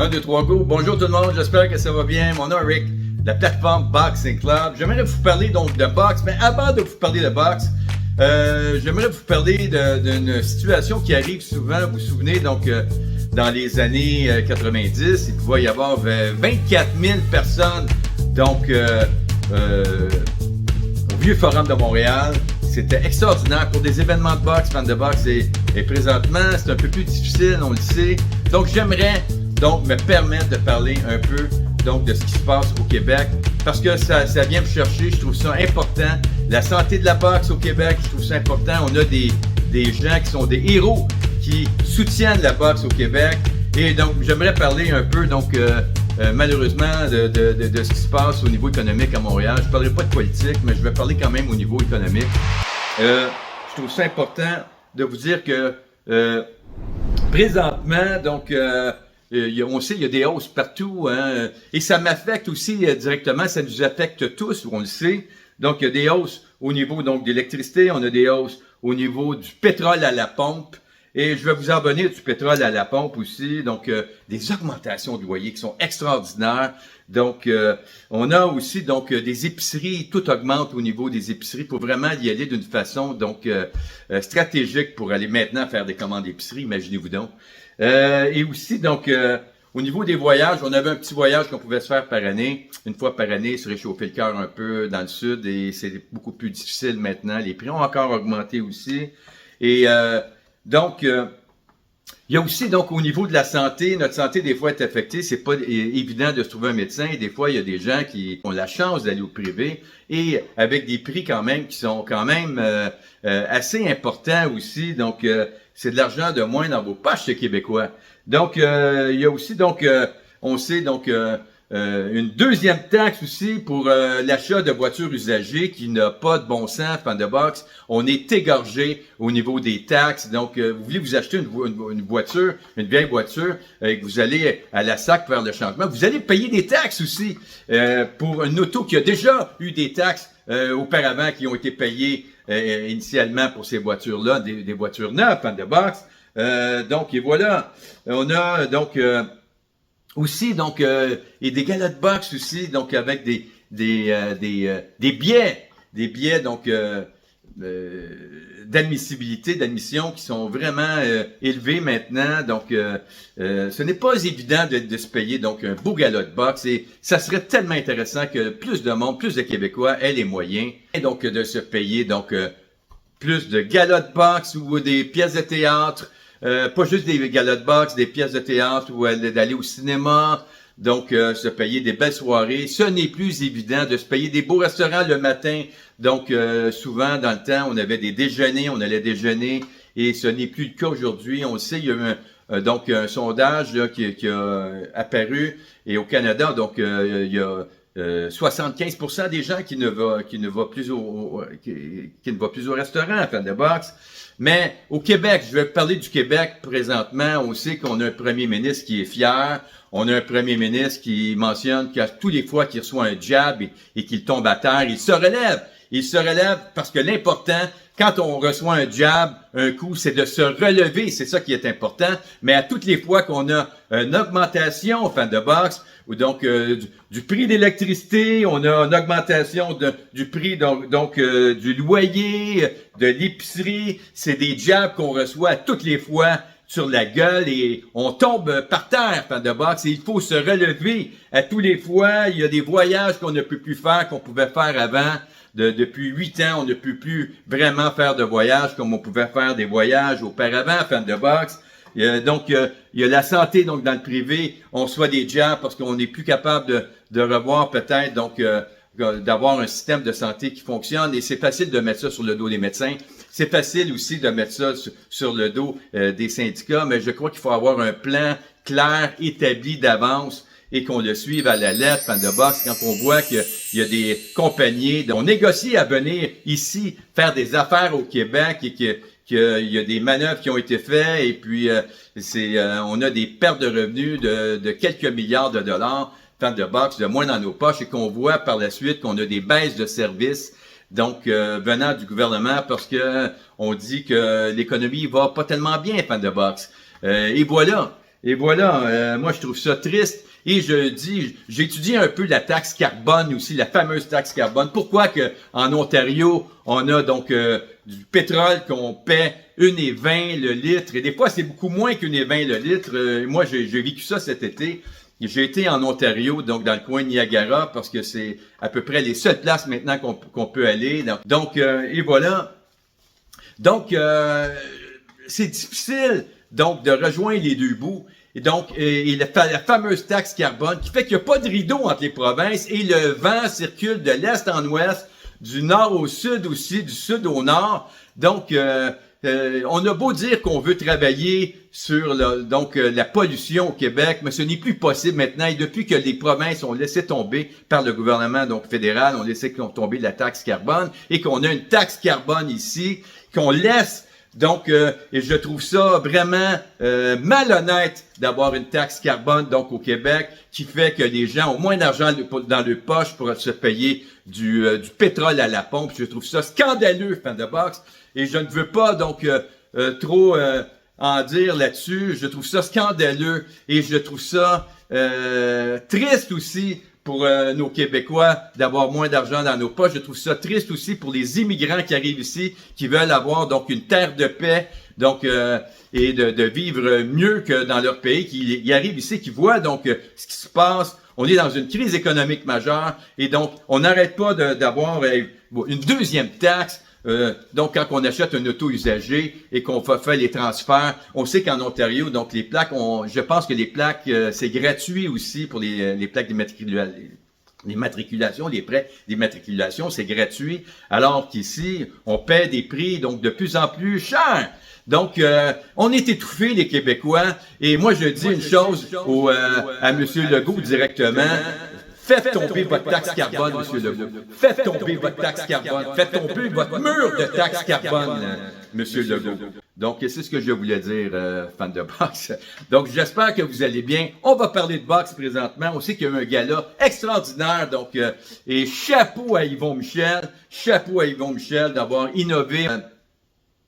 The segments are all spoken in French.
1, 2, 3, go. Bonjour tout le monde, j'espère que ça va bien. Mon nom est Rick, de la plateforme Boxing Club. J'aimerais vous parler donc de boxe, mais avant de vous parler de boxe, j'aimerais vous parler d'une situation qui arrive souvent. Vous vous souvenez, donc, dans les années 90, il pouvait y avoir 24 000 personnes donc, au Vieux Forum de Montréal. C'était extraordinaire pour des événements de boxe, fans de boxe, et présentement, c'est un peu plus difficile, on le sait. Donc, j'aimerais donc me permettre de parler un peu donc de ce qui se passe au Québec, parce que ça vient me chercher, je trouve ça important. La santé de la boxe au Québec, je trouve ça important. On a des gens qui sont des héros qui soutiennent la boxe au Québec. Et donc, j'aimerais parler un peu, donc, malheureusement, de ce qui se passe au niveau économique à Montréal. Je ne parlerai pas de politique, mais je vais parler quand même au niveau économique. Je trouve ça important de vous dire que présentement, donc, on sait qu'il y a des hausses partout, hein, et ça m'affecte aussi directement, ça nous affecte tous, on le sait. Donc, il y a des hausses au niveau donc d'électricité, on a des hausses au niveau du pétrole à la pompe, et je vais vous en donner du pétrole à la pompe aussi, donc des augmentations de loyer qui sont extraordinaires. Donc, on a aussi donc des épiceries, tout augmente au niveau des épiceries pour vraiment y aller d'une façon donc stratégique pour aller maintenant faire des commandes d'épicerie, imaginez-vous donc. Et aussi, donc, au niveau des voyages, on avait un petit voyage qu'on pouvait se faire par année, une fois par année, se réchauffer le cœur un peu dans le sud, et c'est beaucoup plus difficile maintenant. Les prix ont encore augmenté aussi. Et donc, il y a aussi, donc, au niveau de la santé, notre santé, des fois, est affectée. C'est pas évident de se trouver un médecin. Et des fois, il y a des gens qui ont la chance d'aller au privé et avec des prix quand même qui sont quand même assez importants aussi. Donc, c'est de l'argent de moins dans vos poches, les Québécois. Donc, il y a aussi, donc, on sait, donc, une deuxième taxe aussi pour l'achat de voitures usagées qui n'a pas de bon sens, fan de boxe. On est égorgé au niveau des taxes. Donc, vous voulez vous acheter une voiture, une vieille voiture, et que vous allez à la SAC faire le changement. Vous allez payer des taxes aussi pour une auto qui a déjà eu des taxes auparavant qui ont été payées initialement pour ces voitures-là, des voitures neuves, fan de boxe. Donc, et voilà. On a donc aussi, donc, et des galas de boxe aussi, donc avec des billets, donc, d'admission qui sont vraiment élevés maintenant. Donc, ce n'est pas évident de se payer donc un beau gala de boxe, et ça serait tellement intéressant que plus de monde, plus de Québécois aient les moyens, et donc de se payer donc plus de galas de boxe ou des pièces de théâtre. Pas juste des galas de boxe, des pièces de théâtre ou d'aller au cinéma, donc se payer des belles soirées. Ce n'est plus évident de se payer des beaux restaurants le matin. Donc souvent dans le temps, on avait des déjeuners, on allait déjeuner, et ce n'est plus le cas aujourd'hui. On le sait, il y a eu donc un sondage là, qui a apparu, et au Canada, donc il y a 75% des gens qui ne vont plus au restaurant, fan de boxe. Mais au Québec, je vais parler du Québec présentement. On sait qu'on a un premier ministre qui est fier. On a un premier ministre qui mentionne qu'à tous les fois qu'il reçoit un jab et qu'il tombe à terre, il se relève. Il se relève parce que l'important, quand on reçoit un jab, un coup, c'est de se relever. C'est ça qui est important. Mais à toutes les fois qu'on a une augmentation, fan de boxe, ou donc du prix d'électricité, on a une augmentation du prix donc du loyer, de l'épicerie, c'est des jabs qu'on reçoit toutes les fois sur la gueule, et on tombe par terre, fan de boxe, et il faut se relever à tous les fois. Il y a des voyages qu'on ne peut plus faire, qu'on pouvait faire avant. Depuis 8 ans, on ne peut plus vraiment faire de voyages comme on pouvait faire des voyages auparavant, fan de boxe. Donc, il y a la santé, donc dans le privé, on reçoit des jabs parce qu'on n'est plus capable de revoir peut-être, donc d'avoir un système de santé qui fonctionne, et c'est facile de mettre ça sur le dos des médecins. C'est facile aussi de mettre ça sur le dos des syndicats, mais je crois qu'il faut avoir un plan clair, établi d'avance, et qu'on le suive à la lettre, fan de boxe, quand on voit qu'il y a des compagnies, on négocie à venir ici faire des affaires au Québec, et qu'il y a des manœuvres qui ont été faites, et puis on a des pertes de revenus de quelques milliards de dollars, fan de boxe, de moins dans nos poches, et qu'on voit par la suite qu'on a des baisses de services, donc venant du gouvernement, parce que on dit que l'économie va pas tellement bien, fan de boxe. Et voilà. Et voilà, moi je trouve ça triste. Et j'étudie un peu la taxe carbone aussi, la fameuse taxe carbone. Pourquoi que en Ontario, on a donc du pétrole qu'on paie 1,20 le litre, et des fois c'est beaucoup moins qu'1,20 le litre. Moi j'ai vécu ça cet été. J'ai été en Ontario, donc dans le coin de Niagara, parce que c'est à peu près les seules places maintenant qu'on peut aller. Donc et voilà. Donc c'est difficile donc de rejoindre les deux bouts. Et donc, la fameuse taxe carbone qui fait qu'il n'y a pas de rideau entre les provinces et le vent circule de l'est en ouest, du nord au sud aussi, du sud au nord. Donc, on a beau dire qu'on veut travailler sur la pollution au Québec, mais ce n'est plus possible maintenant. Et depuis que les provinces ont laissé tomber par le gouvernement donc fédéral, ont laissé tomber la taxe carbone et qu'on a une taxe carbone ici, qu'on laisse. Donc, et je trouve ça vraiment malhonnête d'avoir une taxe carbone donc au Québec qui fait que les gens ont moins d'argent dans leur poche pour se payer du pétrole à la pompe. Je trouve ça scandaleux, fan de boxe, et je ne veux pas donc trop en dire là-dessus. Je trouve ça scandaleux et je trouve ça triste aussi pour nos Québécois d'avoir moins d'argent dans nos poches. Je trouve ça triste aussi pour les immigrants qui arrivent ici, qui veulent avoir donc une terre de paix, donc et de vivre mieux que dans leur pays, qui arrivent ici, qui voient donc ce qui se passe. On est dans une crise économique majeure et donc on n'arrête pas d'avoir une deuxième taxe. Donc, quand on achète un auto usagé et qu'on fait les transferts, on sait qu'en Ontario, donc les plaques, je pense que les plaques, c'est gratuit aussi pour les plaques d'immatriculation, les prêts d'immatriculation, c'est gratuit, alors qu'ici, on paie des prix donc de plus en plus chers. Donc, on est étouffés, les Québécois, et moi, je dis une chose à M. Legault directement. Faites tomber votre taxe carbone, M. Legault. Faites tomber votre taxe carbone. Faites tomber votre mur de taxe carbone, M. Legault. Donc, c'est ce que je voulais dire, fan de boxe. Donc, j'espère que vous allez bien. On va parler de boxe présentement. On sait qu'il y a eu un gala extraordinaire. Donc, et chapeau à Yvon Michel. Chapeau à Yvon Michel d'avoir innové.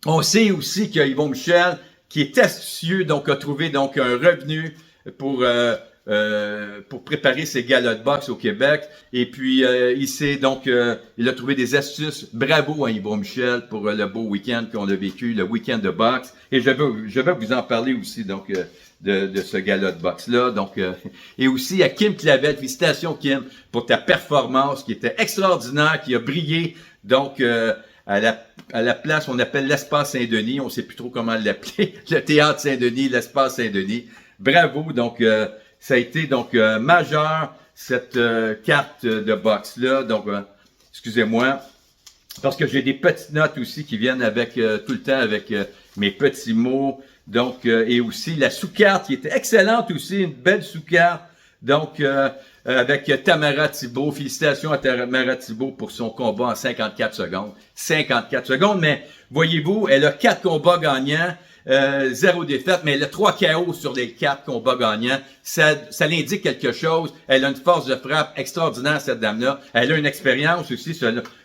On sait aussi que Yvon Michel, qui est astucieux, donc a trouvé donc un revenu pour préparer ses galas de boxe au Québec. Et puis, il a trouvé des astuces. Bravo à Yvon Michel pour le beau week-end qu'on a vécu, le week-end de boxe. Et je vais vous en parler aussi, donc, de ce gala de boxe-là. Donc, et aussi à Kim Clavel. Félicitations, Kim, pour ta performance qui était extraordinaire, qui a brillé. Donc, à la place, on appelle l'Espace Saint-Denis. On sait plus trop comment l'appeler. Le Théâtre Saint-Denis, l'Espace Saint-Denis. Bravo, donc, ça a été donc majeur, cette carte de boxe-là. Donc, excusez-moi, parce que j'ai des petites notes aussi qui viennent avec tout le temps avec mes petits mots. Donc, et aussi la sous-carte qui était excellente aussi, une belle sous-carte. Donc, avec Tamara Thibault. Félicitations à Tamara Thibault pour son combat en 54 secondes. 54 secondes, mais voyez-vous, elle a 4 combats gagnants. 0 défaite, mais elle a 3 KO sur les 4 combats gagnants. Ça l'indique quelque chose. Elle a une force de frappe extraordinaire, cette dame-là. Elle a une expérience aussi,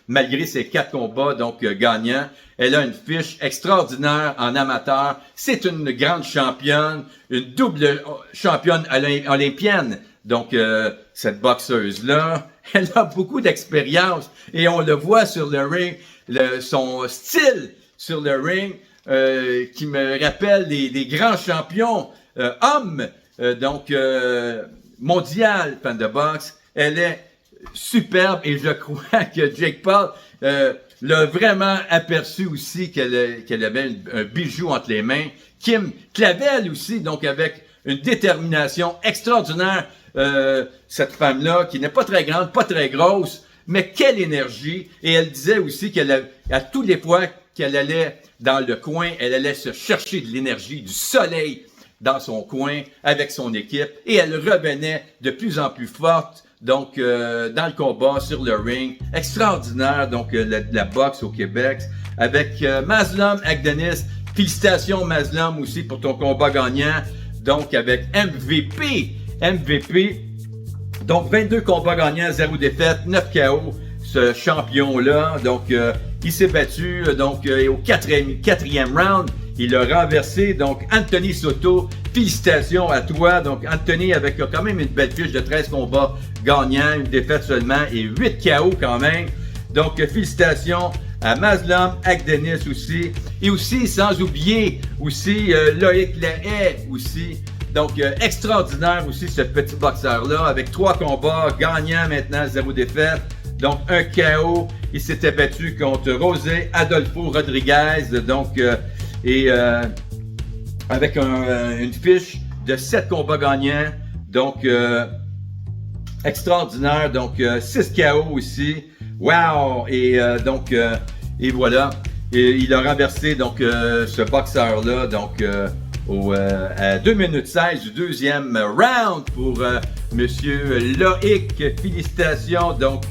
malgré ses 4 combats donc gagnants. Elle a une fiche extraordinaire en amateur. C'est une grande championne, une double championne olympienne. Donc, cette boxeuse-là, elle a beaucoup d'expérience et on le voit sur le ring, son style sur le ring. Qui me rappelle des grands champions hommes, mondial, fan de boxe. Elle est superbe et je crois que Jake Paul l'a vraiment aperçu aussi qu'elle avait un bijou entre les mains. Kim Clavel aussi, donc avec une détermination extraordinaire, cette femme-là qui n'est pas très grande, pas très grosse, mais quelle énergie. Et elle disait aussi à tous les fois qu'elle allait dans le coin, elle allait se chercher de l'énergie, du soleil dans son coin avec son équipe et elle revenait de plus en plus forte donc dans le combat sur le ring. Extraordinaire donc la boxe au Québec avec Maslam Agdenis. Félicitations Maslam aussi pour ton combat gagnant donc avec MVP. Donc 22 combats gagnants, 0 défaite, 9 KO. Ce champion-là, donc il s'est battu donc au quatrième round. Il a renversé, donc, Anthony Soto. Félicitations à toi. Donc, Anthony avec quand même une belle fiche de 13 combats gagnants, une défaite seulement et 8 KO quand même. Donc, félicitations à Mazlum Akdenis aussi. Et aussi, sans oublier aussi Loïc Lahaye aussi. Donc, extraordinaire aussi ce petit boxeur-là avec 3 combats gagnants maintenant, 0 défaite. Donc, un KO. Il s'était battu contre José Adolfo Rodriguez. Donc, avec une fiche de 7 combats gagnants. Donc, extraordinaire. Donc, 6 KO aussi. Wow! Et donc, et voilà. Et il a renversé donc ce boxeur-là donc à 2 minutes 16 du deuxième round pour Monsieur Loïc. Félicitations donc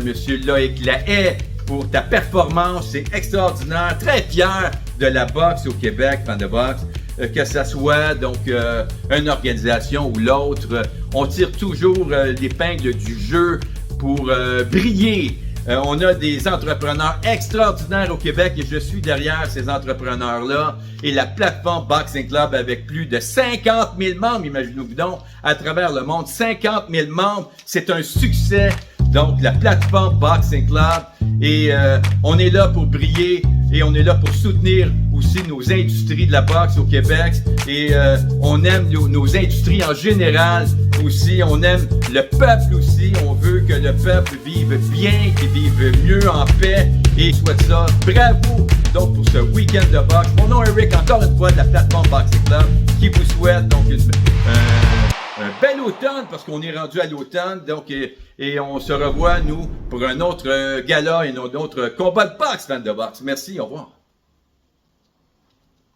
Monsieur Loïc Lahaye pour ta performance. C'est extraordinaire. Très fier de la boxe au Québec, fan de boxe. Que ça soit donc une organisation ou l'autre, on tire toujours l'épingle du jeu pour briller. On a des entrepreneurs extraordinaires au Québec et je suis derrière ces entrepreneurs-là. Et la plateforme Boxing Club avec plus de 50 000 membres, imaginez-vous donc, à travers le monde, 50 000 membres, c'est un succès. Donc, la plateforme Boxing Club. Et on est là pour briller et on est là pour soutenir aussi nos industries de la boxe au Québec. Et on aime nos industries en général aussi. On aime le peuple aussi. On veut que le peuple vive bien, qu'il vive mieux en paix. Et souhaite ça. Bravo donc pour ce week-end de boxe. Mon nom est Rick, encore une fois de la plateforme Boxing Club, qui vous souhaite donc un bel automne, parce qu'on est rendu à l'automne, donc et on se revoit, nous, pour un autre gala et un autre combat de boxe, fan de boxe. Merci, au revoir.